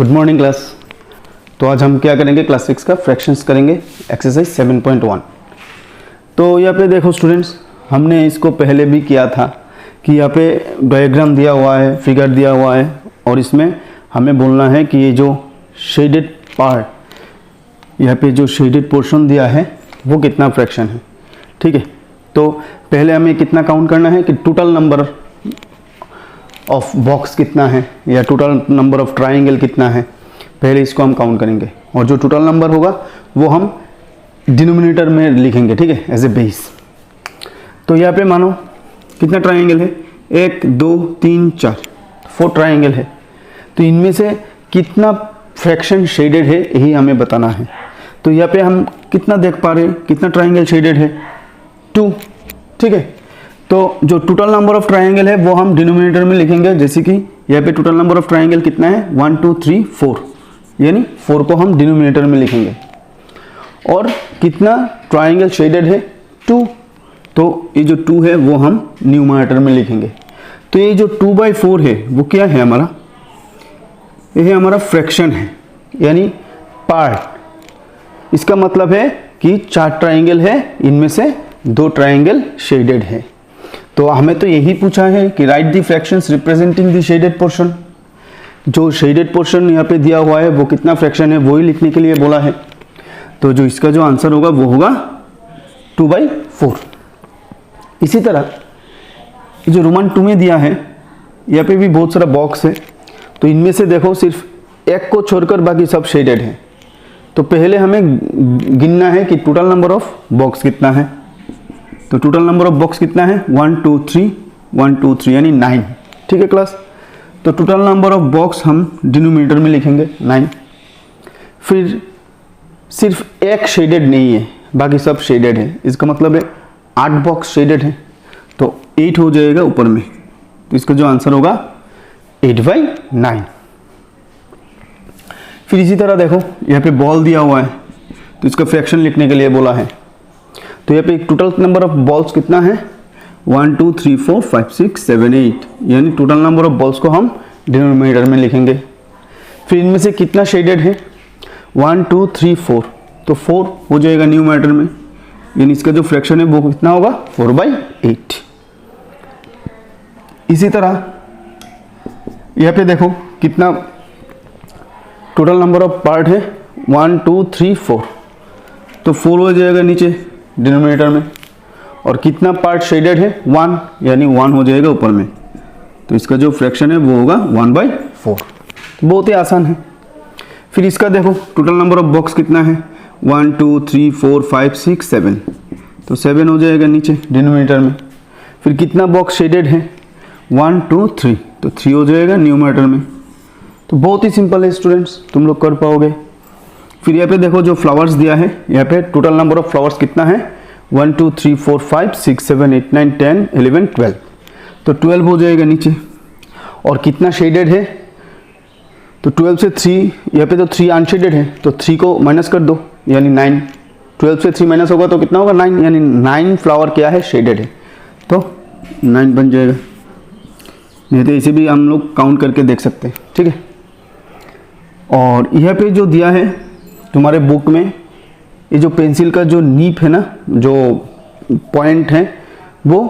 Good morning class. तो आज हम क्या करेंगे, क्लास 6 का फ्रैक्शंस करेंगे, एक्सरसाइज 7.1। तो यहाँ पे देखो स्टूडेंट्स, हमने इसको पहले भी किया था कि यहाँ पे डायग्राम दिया हुआ है, फिगर दिया हुआ है और इसमें हमें बोलना है कि ये जो शेडेड पार्ट, यहाँ पे जो शेडेड पोर्शन दिया है वो कितना फ्रैक्शन है। ठीक है, तो पहले हमें कितना काउंट करना है कि टोटल नंबर ऑफ बॉक्स कितना है या टोटल नंबर ऑफ ट्राइंगल कितना है, पहले इसको हम काउंट करेंगे और जो टोटल नंबर होगा वो हम डिनोमिनेटर में लिखेंगे। ठीक है, एज ए बेस। तो यहाँ पे मानो कितना ट्राइंगल है, 1 2 3 4, 4 ट्राइंगल है। तो इनमें से कितना फ्रैक्शन शेडेड है यही हमें बताना है। तो यहाँ पे हम कितना देख पा रहे हैं, कितना ट्राइंगल शेडेड है, 2। ठीक है, तो जो टोटल नंबर ऑफ ट्राइंगल है वो हम डिनोमिनेटर में लिखेंगे। जैसे कि यहाँ पे टोटल नंबर ऑफ ट्राइंगल कितना है, 1 2 3 4, यानी 4 को हम डिनोमिनेटर में लिखेंगे। और कितना ट्राइंगल शेडेड है, 2, तो ये जो 2 है वो हम न्यूमरेटर में लिखेंगे। तो ये जो 2/4 है वो क्या है हमारा, ये हमारा फ्रैक्शन है, यानी पार्ट। इसका मतलब है कि 4 ट्राइंगल है, इनमें से 2 ट्राइंगल शेडेड है। तो हमें तो यही पूछा है कि right the fractions representing the shaded portion. जो शेडेड पोर्शन यहाँ पे दिया हुआ है वो कितना फ्रैक्शन है वो ही लिखने के लिए बोला है। तो जो इसका जो आंसर होगा वो होगा 2/4। इसी तरह जो रोमन 2 में दिया है, यहाँ पे भी बहुत सारा बॉक्स है। तो इनमें से देखो सिर्फ एक को छोड़कर बाकी सब शेडेड है। तो पहले हमें गिनना है कि टोटल नंबर ऑफ बॉक्स कितना है। तो टोटल नंबर ऑफ बॉक्स कितना है, 1 2 3 1 2 3, यानी 9। ठीक है क्लास, तो टोटल नंबर ऑफ बॉक्स हम डिनोमिनेटर में लिखेंगे 9। फिर सिर्फ एक शेडेड नहीं है, बाकी सब शेडेड है। इसका मतलब है 8 बॉक्स शेडेड है, तो 8 हो जाएगा ऊपर में। तो इसका जो आंसर होगा 8/9। फिर इसी तरह देखो यहाँ पे बॉल दिया हुआ है, तो इसका फ्रैक्शन लिखने के लिए बोला है। तो यहाँ पे टोटल नंबर ऑफ बॉल्स कितना है, 1 2 3 4 5 6 7 8, यानी टोटल नंबर ऑफ बॉल्स को हम डिनोमिनेटर में लिखेंगे। फिर इनमें से कितना शेडेड है, 1 2 3 4, तो 4 हो जाएगा न्यूमरेटर में, यानी इसका जो फ्रैक्शन है वो कितना होगा, 4/8। इसी तरह यहाँ पे देखो कितना टोटल नंबर ऑफ पार्ट है, 1 2 3 4, तो 4 हो जाएगा नीचे डिनोमिनेटर में। और कितना पार्ट शेडेड है, 1, यानी 1 हो जाएगा ऊपर में। तो इसका जो फ्रैक्शन है वो होगा 1/4। बहुत ही आसान है। फिर इसका देखो टोटल नंबर ऑफ बॉक्स कितना है, 1 2 3 4 5 6 7, तो 7 हो जाएगा नीचे डिनोमिनेटर में। फिर कितना बॉक्स शेडेड है, 1 2 3, तो 3 हो जाएगा न्यूमरेटर में। तो बहुत ही सिंपल है स्टूडेंट्स, तुम लोग कर पाओगे। फिर यहाँ पे देखो जो फ्लावर्स दिया है, यहाँ पे टोटल नंबर ऑफ फ्लावर्स कितना है, 1 2 3 4 5 6 7 8 9 10 11 12, तो 12 हो जाएगा नीचे। और कितना शेडेड है, तो 12 से 3, यहाँ पे तो 3 अनशेडेड है, तो 3 को माइनस कर दो, यानी 9। 12 से 3 माइनस होगा तो कितना होगा, 9, यानी 9 फ्लावर क्या है, शेडेड है, तो 9 बन जाएगा। नहीं तो इसे भी हम लोग काउंट करके देख सकते हैं। ठीक है, और यहाँ पे जो दिया है तुम्हारे बुक में, ये जो पेंसिल का जो नीप है ना, जो पॉइंट है वो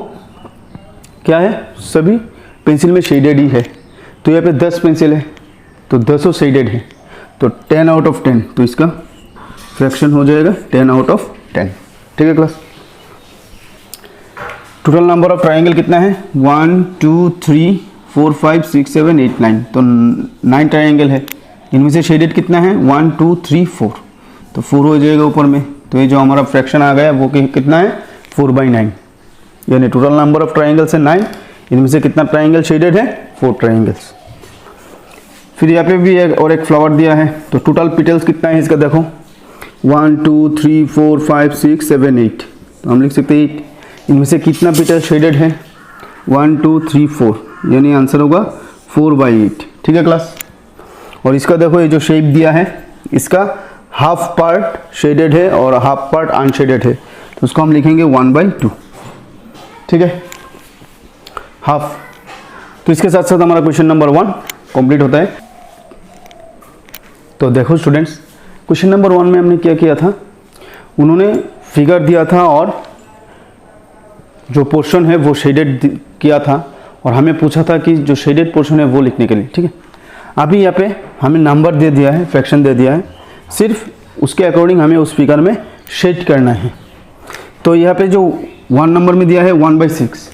क्या है, सभी पेंसिल में शेडेड ही है। तो यहाँ पे 10 पेंसिल है, तो 10 शेडेड है, तो 10 आउट ऑफ 10, तो इसका फ्रैक्शन हो जाएगा 10 आउट ऑफ 10। ठीक है class. Total number of triangle कितना है, 1 2 3 4 5 6 7 8 9, तो 9 ट्राइंगल है। इनमें से शेडेड कितना है, 1 2 3 4, तो 4 हो जाएगा ऊपर में। तो ये जो हमारा फ्रैक्शन आ गया वो कितना है, 4/9, यानी टोटल नंबर ऑफ ट्राइंगल्स है 9, इनमें से कितना ट्राइंगल शेडेड है, 4 ट्राइंगल्स। फिर यहाँ पे भी एक फ्लावर दिया है, तो टोटल पिटल्स कितना है इसका देखो, 1 2 3 4 5 6 7 8, तो हम लिख सकते हैं 8। इनमें से कितना पिटल शेडेड है, 1 2 3 4, यानी आंसर होगा 4/8। ठीक है क्लास। और इसका देखो ये जो शेप दिया है, इसका हाफ पार्ट शेडेड है और हाफ पार्ट अनशेडेड है, तो उसको हम लिखेंगे 1/2। ठीक है, हाफ। तो इसके साथ साथ हमारा क्वेश्चन नंबर 1 कंप्लीट होता है। तो देखो स्टूडेंट्स, क्वेश्चन नंबर 1 में हमने क्या किया था, उन्होंने फिगर दिया था और जो पोर्शन है वो शेडेड किया था और हमें पूछा था कि जो शेडेड पोर्शन है वो लिखने के लिए। ठीक है, अभी यहाँ पे हमें नंबर दे दिया है, फ्रैक्शन दे दिया है, सिर्फ उसके अकॉर्डिंग हमें उस फिगर में शेड करना है। तो यहाँ पे जो 1 नंबर में दिया है 1/6,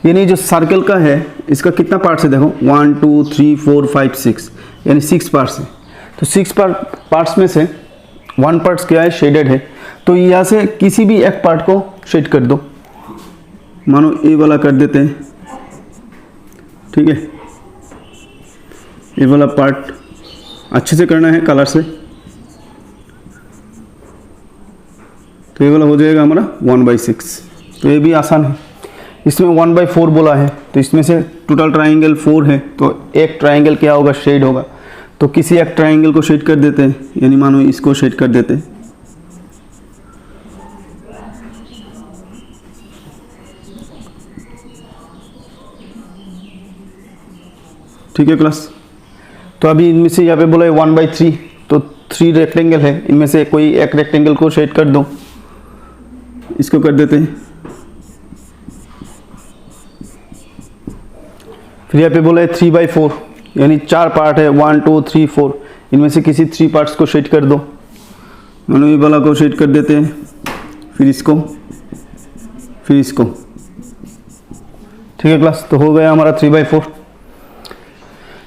यानी जो सर्कल का है इसका कितना पार्ट्स है, देखो 1 2 3 4 5 6, यानी 6 पार्ट्स है। तो 6 पार्ट्स में से 1 पार्ट्स क्या है, शेडेड है। तो यहाँ से किसी भी एक पार्ट को शेड कर दो, मानो ए वाला कर देते हैं। ठीक है, ये वाला पार्ट अच्छे से करना है कलर से। तो ये वाला हो जाएगा हमारा 1/6। तो ये भी आसान है। इसमें 1/4 बोला है, तो इसमें से टोटल ट्राइंगल 4 है, तो एक ट्राइंगल क्या होगा, शेड होगा। तो किसी एक ट्राइंगल को शेड कर देते हैं, यानी मानो इसको शेड कर देते हैं। ठीक है क्लास। तो अभी इनमें से यहाँ पे बोला है 1/3, तो 3 रेक्टेंगल है, इनमें से कोई एक रेक्टेंगल को शेड कर दो। इसको कर देते हैं। फिर यहाँ पे बोला है 3/4, यानी 4 पार्ट है, 1 2 3 4, इनमें से किसी 3 पार्ट्स को शेड कर दो। मानो ये वाला को शेड कर देते हैं, फिर इसको, फिर इसको। ठीक है क्लास, तो हो गया हमारा 3/4।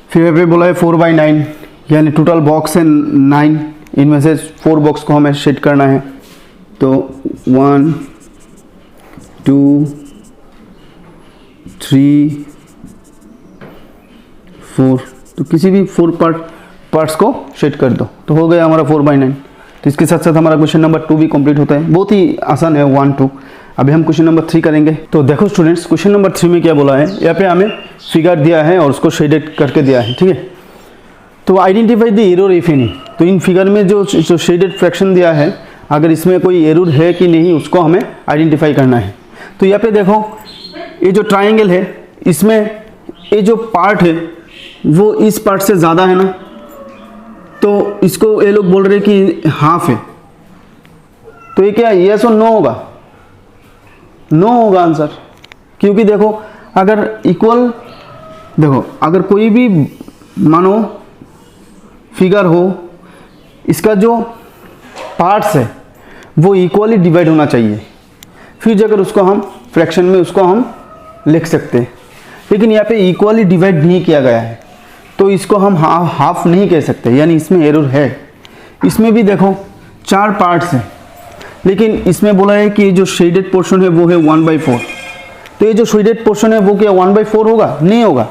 फिर यहाँ पे बोला है 4/9, यानी टोटल बॉक्स है 9, इनमें से 4 बॉक्स को हमें शेड करना है। तो 1 2 3 4, तो किसी भी 4 पार्ट्स को शेड कर दो। तो हो गया हमारा 4/9। तो इसके साथ साथ हमारा क्वेश्चन नंबर 2 भी कंप्लीट होता है। बहुत ही आसान है 1 2। अभी हम क्वेश्चन नंबर 3 करेंगे। तो देखो स्टूडेंट्स, क्वेश्चन नंबर 3 में क्या बोला है, यहाँ पे हमें फिगर दिया है और उसको शेडेड करके दिया है। ठीक है, तो identify the error if any. तो इन फिगर में जो शेडेड फ्रैक्शन दिया है, अगर इसमें कोई एरर है कि नहीं, उसको हमें आइडेंटिफाई करना है। तो यहाँ पे देखो, ये जो ट्राइंगल है, इसमें ये जो पार्ट है वो इस पार्ट से ज़्यादा है ना, तो इसको ये लोग बोल रहे हैं कि हाफ है। तो ये क्या, यस और नो होगा? नो होगा आंसर, क्योंकि देखो अगर इक्वल, देखो अगर कोई भी मानो फिगर हो, इसका जो पार्ट्स है वो इक्वली डिवाइड होना चाहिए, फिर अगर उसको हम फ्रैक्शन में उसको हम लिख सकते हैं। लेकिन यहाँ पे इक्वली डिवाइड नहीं किया गया है, तो इसको हम हाफ नहीं कह सकते, यानी इसमें एरर है। इसमें भी देखो 4 पार्ट्स हैं, लेकिन इसमें बोला है कि जो शेडेड पोर्शन है वो है 1/4। तो ये जो शेडेड पोर्शन है वो क्या 1/4 होगा? नहीं होगा,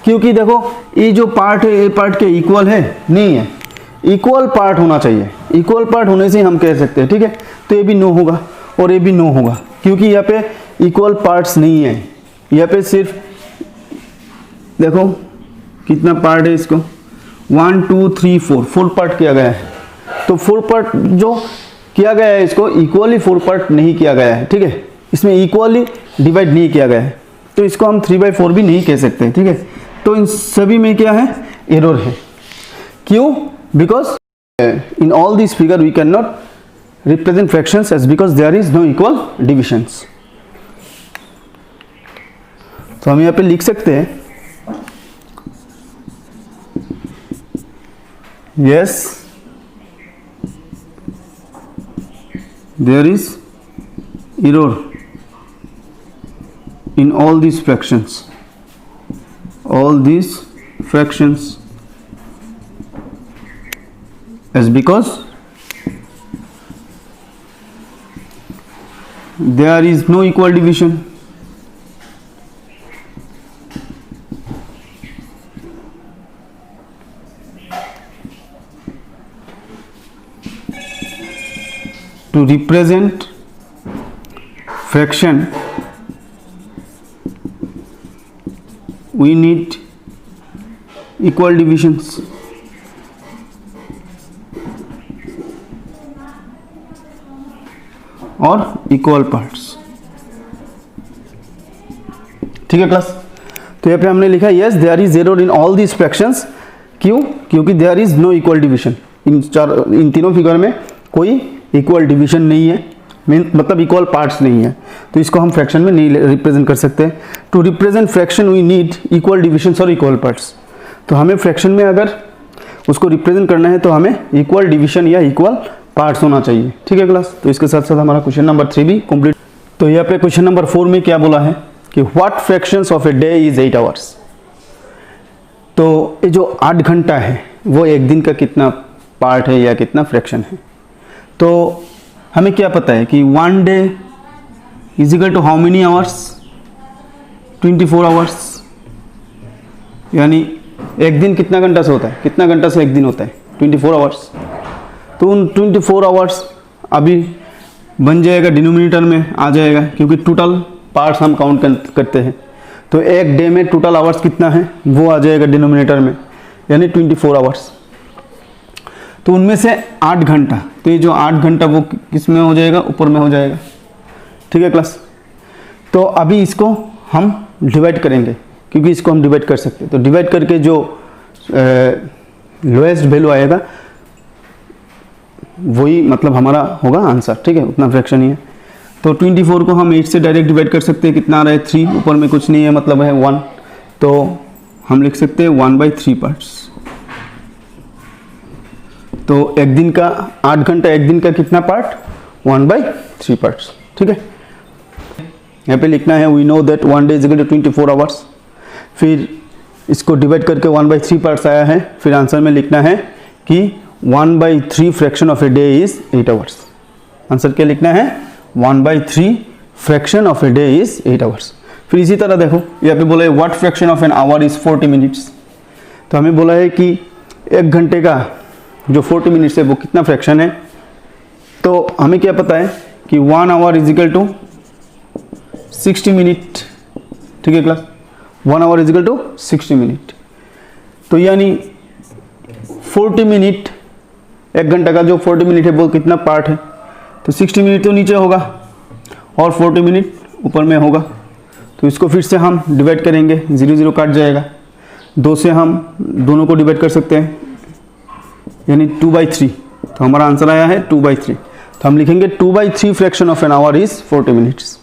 क्योंकि देखो ये जो पार्ट है, ये पार्ट के इक्वल है? नहीं है, इक्वल पार्ट होना चाहिए। इक्वल पार्ट होने से हम कह सकते हैं। ठीक है, तो ये भी नो होगा और ये भी नो होगा, क्योंकि यहाँ पे इक्वल पार्ट्स नहीं है। यहाँ पे सिर्फ देखो कितना पार्ट है, इसको 1 2 3 4 पार्ट किया गया है। तो 4 पार्ट जो किया गया है, इसको इक्वली 4 पार्ट नहीं किया गया है। ठीक है, इसमें इक्वली डिवाइड नहीं किया गया है, तो इसको हम 3/4 भी नहीं कह सकते। ठीक है, तो इन सभी में क्या है, एरर है। क्यों? Because in all this figure we can not represent fractions as because there is no equal divisions. तो हम यहाँ पे लिख सकते हैं, yes there is error in all these fractions, as because there is no equal division. To represent fraction, we need equal divisions. और equal parts. ठीक है क्लास, तो यहाँ पे हमने लिखा yes there is error in all these fractions. क्यों? क्योंकि there is no equal division. इन तीनों फिगर में कोई इक्वल डिवीजन नहीं है, मतलब इक्वल पार्ट्स नहीं है, तो इसको हम फ्रैक्शन में नहीं रिप्रेजेंट कर सकते। To represent fraction we need equal divisions और इक्वल पार्ट्स। तो हमें फ्रैक्शन में अगर उसको रिप्रेजेंट करना है तो हमें इक्वल डिवीजन या इक्वल पार्ट्स होना चाहिए। ठीक है क्लास, तो इसके साथ साथ हमारा क्वेश्चन नंबर 3 भी कंप्लीट। तो यहाँ पे क्वेश्चन नंबर 4 में क्या बोला है कि what fractions of a day is 8 hours. तो ये जो 8 घंटा है वो एक दिन का कितना पार्ट है या कितना फ्रैक्शन है। तो हमें क्या पता है कि 1 day is equal to how many hours, 24 hours, यानी एक दिन कितना घंटा से होता है, कितना घंटा से एक दिन होता है, 24 आवर्स। तो उन 24 आवर्स अभी बन जाएगा, डिनोमिनेटर में आ जाएगा, क्योंकि टोटल पार्ट्स हम काउंट करते हैं। तो एक डे में टोटल आवर्स कितना है वो आ जाएगा डिनोमिनेटर में, यानी 24 आवर्स। तो उनमें से 8 घंटा, तो ये जो 8 घंटा वो किस में हो जाएगा, ऊपर में हो जाएगा। ठीक है क्लास, तो अभी इसको हम डिवाइड करेंगे, क्योंकि इसको हम डिवाइड कर सकते हैं। तो डिवाइड करके जो लोएस्ट वैल्यू आएगा वही मतलब हमारा होगा आंसर। ठीक है, उतना फ्रैक्शन ही है। तो 24 को हम 8 से डायरेक्ट डिवाइड कर सकते हैं, कितना आ रहा है 3, ऊपर में कुछ नहीं है मतलब है 1, तो हम लिख सकते हैं 1/3 पार्ट्स। तो एक दिन का 8 घंटा, एक दिन का कितना पार्ट, 1/3 पार्ट्स। ठीक है, यहाँ पे लिखना है we know that 1 day is equal to 24 hours. फिर इसको डिवाइड करके 1/3 पार्ट्स आया है। फिर आंसर में लिखना है कि 1/3 fraction of a day is 8 hours. Answer क्या लिखना है, 1/3 fraction of a day is 8 hours. फिर इसी तरह देखो यहाँ पे बोला है what fraction of an hour is 40 minutes. तो हमें बोला है कि एक घंटे का जो 40 मिनट्स है वो कितना फ्रैक्शन है। तो हमें क्या पता है कि 1 hour is equal to 60 minute. ठीक है class, 1 hour is equal to 60 minute. तो यानी 40 मिनट, एक घंटा का जो 40 मिनट है वो कितना पार्ट है, तो 60 मिनट तो नीचे होगा और 40 मिनट ऊपर में होगा। तो इसको फिर से हम डिवाइड करेंगे, 0 0 काट जाएगा, 2 से हम दोनों को डिवाइड कर सकते हैं, यानी 2/3। तो हमारा आंसर आया है 2/3। तो हम लिखेंगे 2/3 fraction of an hour is 40 minutes.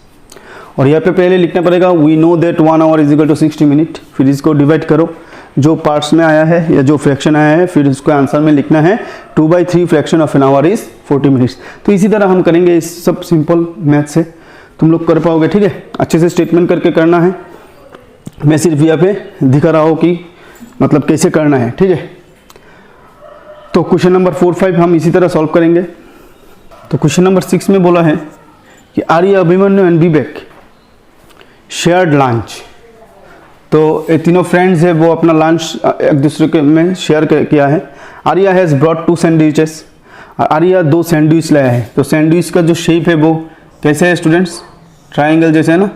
और यहाँ पे पहले लिखना पड़ेगा we know that 1 hour is equal to 60 minute. फिर इसको डिवाइड करो, जो पार्ट्स में आया है या जो फ्रैक्शन आया है, फिर इसको आंसर में लिखना है 2/3 fraction of an hour is 40 minutes. तो इसी तरह हम करेंगे, इस सब सिंपल मैथ से तुम लोग कर पाओगे। ठीक है, अच्छे से स्टेटमेंट करके करना है, मैं सिर्फ यहाँ पे दिखा रहा हूँ कि मतलब कैसे करना है। ठीक है, तो क्वेश्चन नंबर 4, 5 हम इसी तरह सॉल्व करेंगे। तो क्वेश्चन नंबर 6 में बोला है कि Arya, Abhimanyu and Vivek shared lunch. तो ये तीनों फ्रेंड्स है वो अपना लंच एक दूसरे के में शेयर किया है। Arya has brought 2 sandwiches. Arya 2 sandwich लाया है। तो सैंडविच का जो शेप है वो कैसे है स्टूडेंट्स, ट्रायंगल जैसे है ना।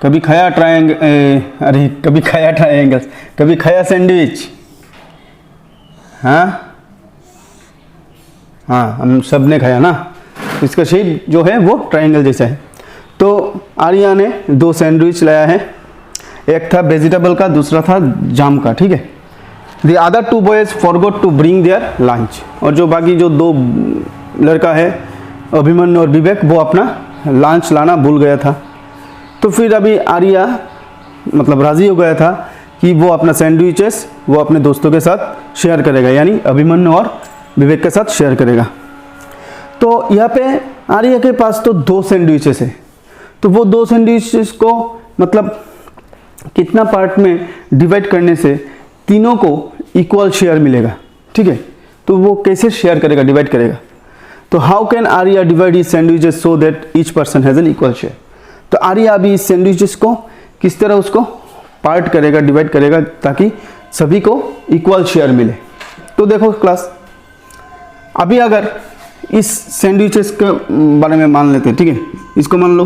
कभी खाया ट्रायंगल, अरे कभी खाया ट्रायंगल, कभी खाया सैंडविच। हाँ हाँ, हम सब ने खाया ना। इसका शेप जो है वो ट्रायंगल जैसा है। तो आर्या ने 2 सैंडविच लाया है, एक था वेजिटेबल का, दूसरा था जाम का। ठीक है, the other 2 boys forgot to bring their lunch. और जो बाकी जो 2 लड़का है, अभिमन्यु और विवेक, वो अपना लंच लाना भूल गया था। तो फिर अभी आर्या मतलब राजी हो गया था कि वो अपना सैंडविचेस वो अपने दोस्तों के साथ शेयर करेगा, यानी अभिमन्यु और विवेक के साथ शेयर करेगा। तो यहाँ पे आर्या के पास तो 2 सैंडविचेस है, तो वो 2 सैंडविचेस को मतलब कितना पार्ट में डिवाइड करने से तीनों को इक्वल शेयर मिलेगा। ठीक है, तो वो कैसे शेयर करेगा, डिवाइड करेगा। तो how can Arya divide is sandwiches so that each person has an equal share. तो आर्या अभी इस सैंडविचेस को किस तरह उसको पार्ट करेगा, डिवाइड करेगा, ताकि सभी को इक्वल शेयर मिले। तो देखो क्लास, अभी अगर इस सैंडविचेस के बारे में मान लेते हैं। ठीक है, इसको मान लो।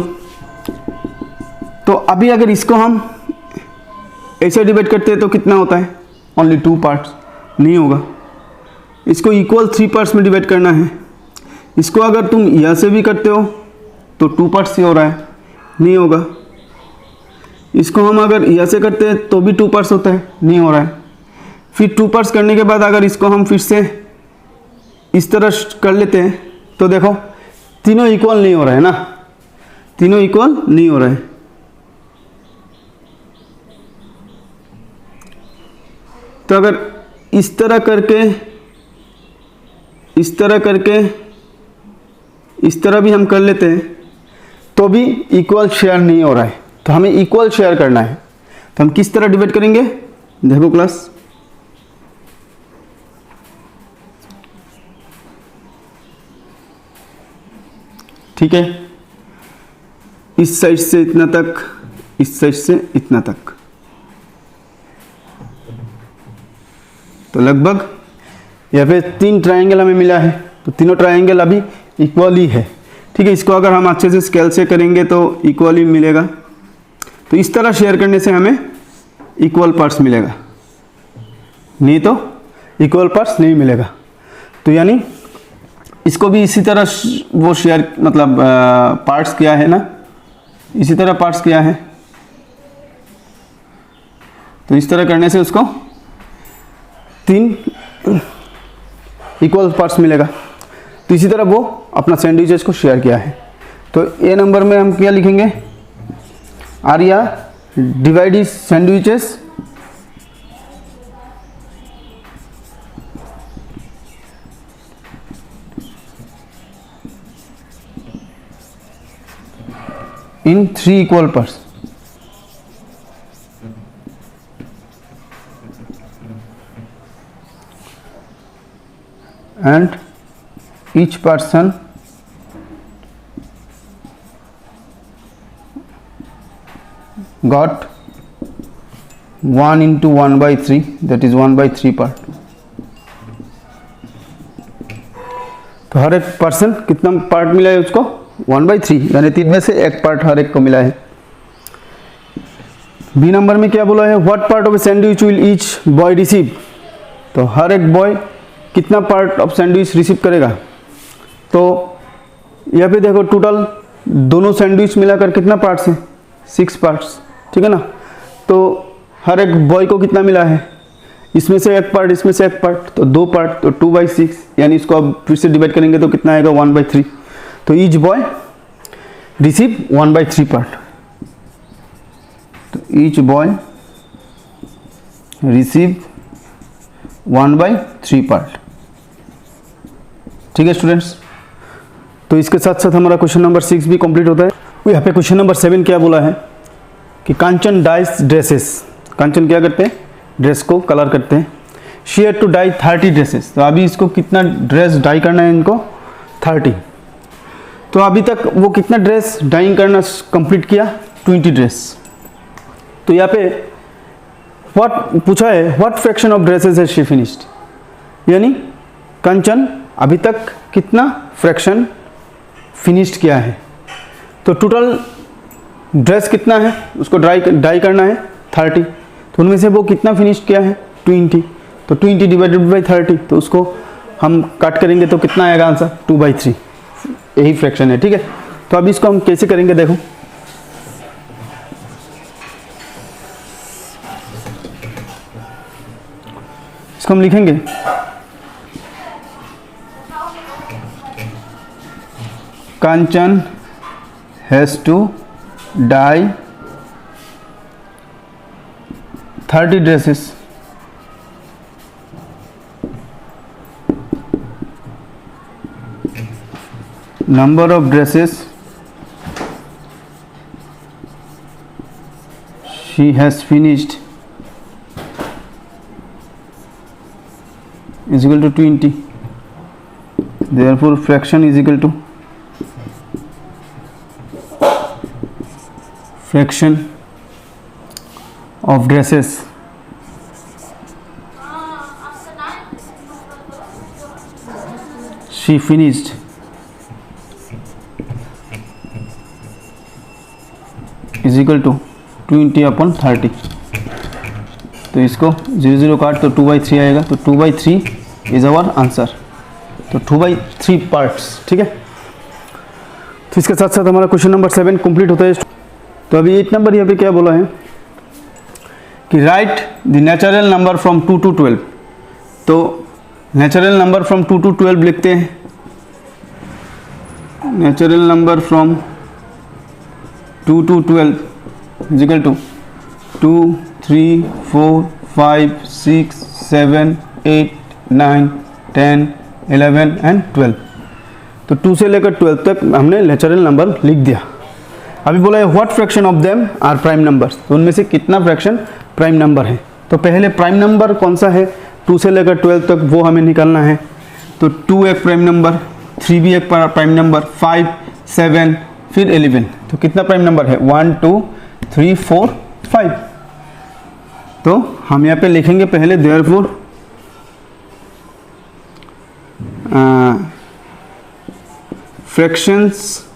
तो अभी अगर इसको हम ऐसे डिवाइड करते हैं तो कितना होता है, ओनली 2 पार्ट्स, नहीं होगा। इसको इक्वल 3 पार्ट्स में डिवाइड करना है। इसको अगर तुम यहाँ से भी करते हो तो 2 पार्ट्स ही हो रहा है, नहीं होगा। इसको हम अगर यहाँ से करते हैं तो भी 2 पार्ट्स होता है, नहीं हो रहा है। फिर 2 पार्ट्स करने के बाद अगर इसको हम फिर से इस तरह कर लेते हैं तो देखो तीनों इक्वल नहीं हो रहा है ना, तीनों इक्वल नहीं हो रहा है। तो अगर इस तरह करके इस तरह भी हम कर लेते हैं तो भी इक्वल शेयर नहीं हो रहा है। तो हमें इक्वल शेयर करना है, तो हम किस तरह डिवाइड करेंगे देखो क्लास। ठीक है, इस साइड से इतना तक, इस साइड से इतना तक, तो लगभग यहाँ पे 3 ट्रायंगल हमें मिला है। तो तीनों ट्रायंगल अभी इक्वली है। ठीक है, इसको अगर हम अच्छे से स्केल से करेंगे तो इक्वली मिलेगा। तो इस तरह शेयर करने से हमें इक्वल पार्ट्स मिलेगा, नहीं तो इक्वल पार्ट्स नहीं मिलेगा। तो यानी इसको भी इसी तरह वो शेयर मतलब पार्ट्स किया है ना, इसी तरह पार्ट्स किया है। तो इस तरह करने से उसको 3 इक्वल पार्ट्स मिलेगा। तो इसी तरह वो अपना सैंडविचेस को शेयर किया है। तो ए नंबर में हम क्या लिखेंगे, Arya divide his sandwiches in 3 equal parts and each person got 1 into 1/3, that is 1/3 part। तो हर एक पर्सन कितना पार्ट मिला है उसको 1/3, यानी 3 में से 1 पार्ट हर एक को मिला है। बी नंबर में क्या बोला है, what part of a sandwich will each boy receive. तो हर एक बॉय कितना पार्ट ऑफ सैंडविच रिसीव करेगा। तो यहाँ पे देखो टोटल दोनों सैंडविच मिलाकर कितना पार्ट्स है, 6 पार्ट्स। ठीक है ना। तो हर एक बॉय को कितना मिला है, इसमें से 1 पार्ट, इसमें से 1 पार्ट, तो 2 पार्ट, तो 2/6, यानी इसको अब फिर से डिवाइड करेंगे तो कितना आएगा 1/3। तो ईच बॉय रिसीव 1/3 पार्ट। तो ईच बॉय रिसीव 1/3 पार्ट। ठीक है स्टूडेंट्स। तो इसके साथ साथ हमारा क्वेश्चन नंबर 6 भी कंप्लीट होता है। यहाँ पे क्वेश्चन नंबर 7 क्या बोला है कि कांचन डाइज ड्रेसेस। कांचन क्या करते हैं, ड्रेस को कलर करते हैं। She had to dye 30 dresses. तो अभी इसको कितना ड्रेस डाई करना है इनको, 30। तो अभी तक वो कितना ड्रेस डाइंग करना कंप्लीट किया, 20 ड्रेस। तो यहाँ पे व्हाट पूछा है, what fraction of dresses has she finished, यानी कंचन अभी तक कितना फ्रैक्शन फिनिश्ड किया है। तो टोटल ड्रेस कितना है उसको डाई करना है 30। तो उनमें से वो कितना फिनिश किया है 20। तो 20 डिवाइडेड बाई 30, तो उसको हम काट करेंगे तो कितना आएगा आंसर 2/3। यही फ्रैक्शन है। ठीक है। तो अब इसको हम कैसे करेंगे देखो। इसको हम लिखेंगे Kanchan has to dye 30 dresses. Number of dresses she has finished is equal to 20. Therefore fraction is equal to fraction of dresses she finished is equal to 20/30। तो इसको 0 काट तो 2/3 आएगा। तो 2/3 इज आवर आंसर। तो 2/3 पार्ट्स। ठीक है। तो इसके साथ साथ हमारा क्वेश्चन नंबर 7 कंप्लीट होता है। तो अभी 8 नंबर यहाँ पे क्या बोला है कि right the natural number from 2 to 12। तो नेचुरल नंबर फ्रॉम 2 to 12 लिखते हैं। Natural number from 2 to 12 is equal to 2, 3, 4, 5, 6, 7, 8, 9, 10, 11 and 12। तो 2 से लेकर 12 तक हमने नेचुरल नंबर लिख दिया। अभी बोला है what fraction of them are prime numbers, तो उनमें से कितना फ्रैक्शन प्राइम नंबर है। तो पहले प्राइम नंबर कौन सा है 2 से लेकर 12 तक, वो हमें निकालना है। तो 2 एक प्राइम नंबर, 3 भी एक प्राइम नंबर, 5, 7 फिर 11। तो कितना प्राइम नंबर है 1, 2, 3, 4, 5। तो हम यहाँ पे लिखेंगे पहले therefore fractions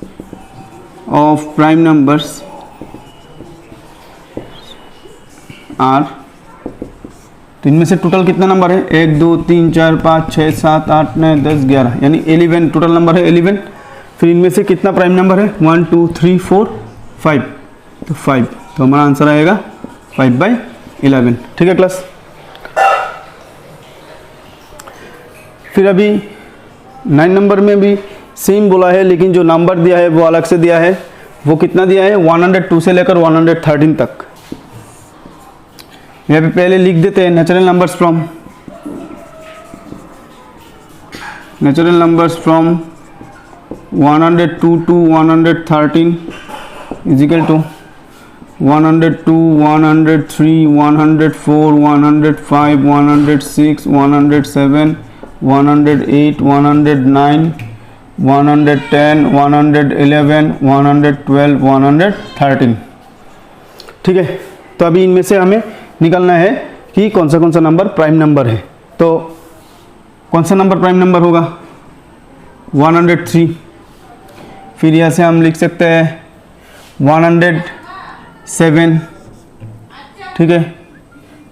of prime numbers are, तो इनमें से टोटल कितना नंबर है 1, 2, 3, 4, 5, 6, 7, 8, 9, 10, 11 यानी 11 टोटल नंबर है 11। फिर इनमें से कितना प्राइम नंबर है 1, 2, 3, 4, 5, तो 5। तो हमारा आंसर आएगा 5/11। ठीक है क्लास। फिर अभी 9 नंबर में भी सेम बोला है, लेकिन जो नंबर दिया है वो अलग से दिया है। वो कितना दिया है 102 से लेकर 113 तक। यहाँ पे पहले लिख देते हैं natural numbers from 102 to 113 is equal to 102, 103, 104, 105, 106, 107, 108, 109, 110, 111, 112, 113। ठीक है। तो अभी इनमें से हमें निकालना है कि कौन सा नंबर प्राइम नंबर है। तो कौन सा नंबर प्राइम नंबर होगा 103। फिर यहाँ से हम लिख सकते हैं 107। ठीक है।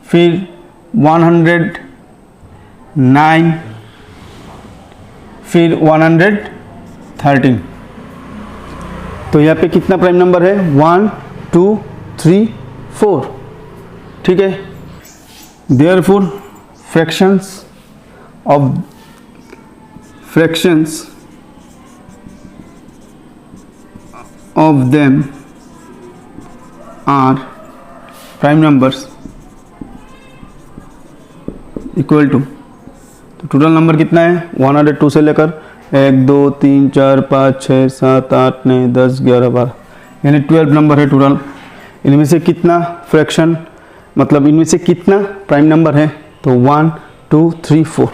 फिर 109, फिर 113। तो यहाँ पे कितना प्राइम नंबर है 1, 2, 3, 4। ठीक है। Therefore fractions of them are prime numbers equal to, तो टोटल नंबर कितना है 102 से लेकर 1, 2, 3, 4, 5, 6, 7, 8, 9, 10, 11, 12 यानी 12 नंबर है टोटल। इनमें से कितना फ्रैक्शन मतलब इनमें से कितना प्राइम नंबर है, तो 1, 2, 3, 4,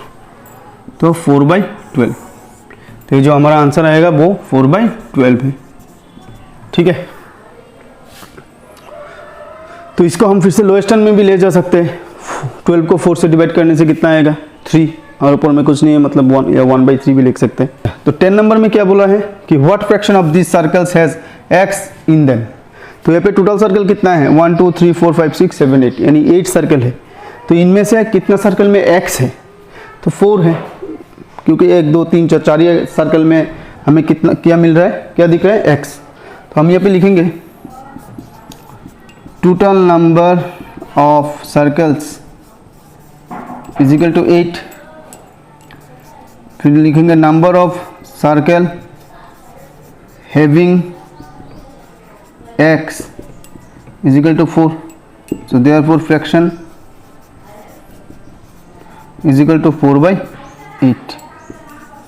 तो 4/12। तो ये जो हमारा आंसर आएगा वो 4/12 है। ठीक है। तो इसको हम फिर से लोएस्ट टर्म में भी ले जा सकते हैं। 12 को 4 से डिवाइड करने से कितना आएगा 3, और ऊपर में कुछ नहीं है मतलब 1 या 1/3 भी लिख सकते हैं। तो 10 नंबर में क्या बोला है कि what fraction of this circles has x in them. तो यहाँ पे टोटल सर्कल कितना है 1, 2, 3, 4, 5, 6, 7, 8 यानी 8 सर्कल है। तो इनमें से कितना सर्कल में x है, तो 4 है, क्योंकि 1, 2, 3, 4 सर्कल में हमें कितना क्या मिल रहा है, क्या दिख रहा है x। तो हम यहाँ पे लिखेंगे total number of circles is equal to 8। फिर लिखेंगे number of circle having x is equal to 4, so therefore fraction is equal to 4/8।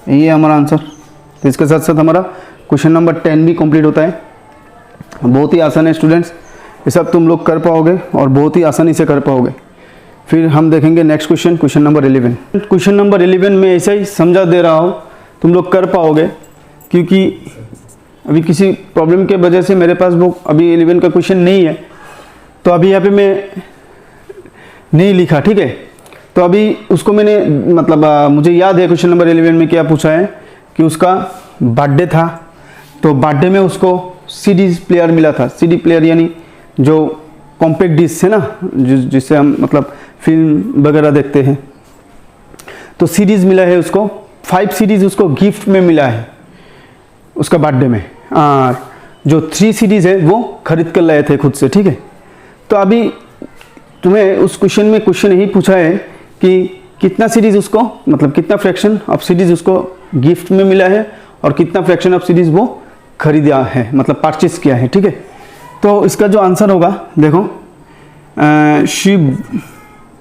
ये हमारा आंसर। तो इसके साथ साथ हमारा क्वेश्चन नंबर 10 भी कंप्लीट होता है। बहुत ही आसान है स्टूडेंट्स, ये सब तुम लोग कर पाओगे और बहुत ही आसानी से कर पाओगे। फिर हम देखेंगे next question number 11। Question number 11 में ऐसा ही समझा दे रहा हूँ, तुम लोग कर पाओगे, क्योंकि अभी किसी प्रॉब्लम के वजह से मेरे पास वो अभी 11 का क्वेश्चन नहीं है, तो अभी यहाँ पे मैं नहीं लिखा। ठीक है। तो अभी उसको मैंने मतलब मुझे याद है क्वेश्चन नंबर 11 में क्या पूछा है कि उसका बर्थडे था, तो बर्थडे में उसको सीडी प्लेयर मिला था। सीडी प्लेयर यानी जो कॉम्पैक्ट डिस्क है ना, जिससे हम मतलब फिल्म वगैरह देखते हैं, तो सीरीज़ मिला है उसको। 5 सीरीज़ उसको गिफ्ट में मिला है उसका बर्थडे में। जो 3 सीरीज़ है वो खरीद कर लाए थे खुद से। ठीक है। तो अभी तुम्हें उस क्वेश्चन में क्वेश्चन यही पूछा है कि कितना सीरीज उसको, मतलब कितना फ्रैक्शन ऑफ सीरीज उसको गिफ्ट में मिला है और कितना फ्रैक्शन ऑफ सीरीज वो खरीदा है, मतलब परचेस किया है। ठीक है, तो इसका जो आंसर होगा देखो, शी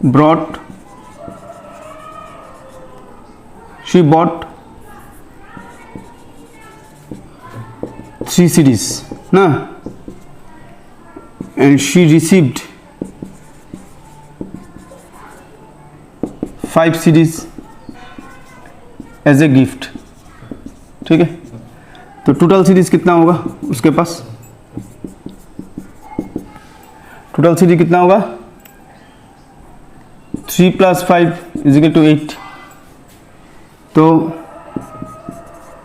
बॉट 3 सीरीज ना, and she received 5 series as a gift. ठीक है, तो टोटल सीरीज कितना होगा उसके पास, टोटल सीरीज कितना होगा 3 + 5 = 8। तो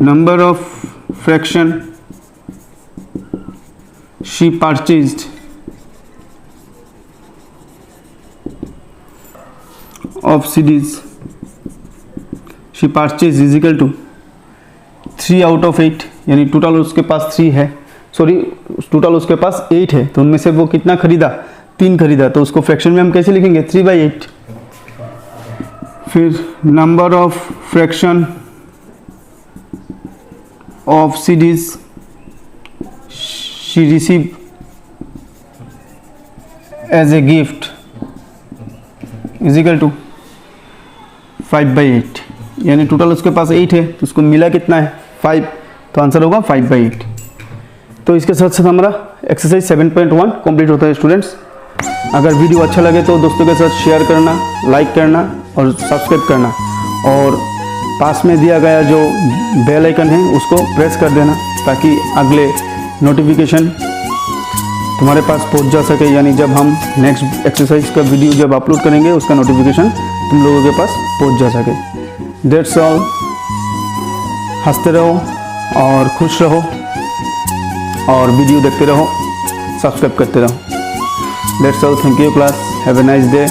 number of fraction she purchased of series she purchase = 3 out of 8, यानी टोटल उसके पास 3 है, सॉरी टोटल उसके पास 8 है, तो उनमें से वो कितना खरीदा, 3 खरीदा, तो उसको फ्रैक्शन में हम कैसे लिखेंगे 3/8। फिर number of fraction of series she receive as a gift = 5/8, यानी टोटल उसके पास 8 है, तो उसको मिला कितना है 5, तो आंसर होगा 5/8। तो इसके साथ साथ हमारा एक्सरसाइज 7.1 कंप्लीट होता है स्टूडेंट्स। अगर वीडियो अच्छा लगे तो दोस्तों के साथ शेयर करना, लाइक करना और सब्सक्राइब करना, और पास में दिया गया जो बेल आइकन है उसको प्रेस कर देना, ताकि अगले नोटिफिकेशन तुम्हारे पास पहुंच जा सके, यानी जब हम नेक्स्ट एक्सरसाइज का वीडियो जब अपलोड करेंगे उसका नोटिफिकेशन तुम लोगों के पास पहुंच जा सके। दैट्स ऑल, हंसते रहो और खुश रहो और वीडियो देखते रहो, सब्सक्राइब करते रहो। That's all, thank you class, have a nice day.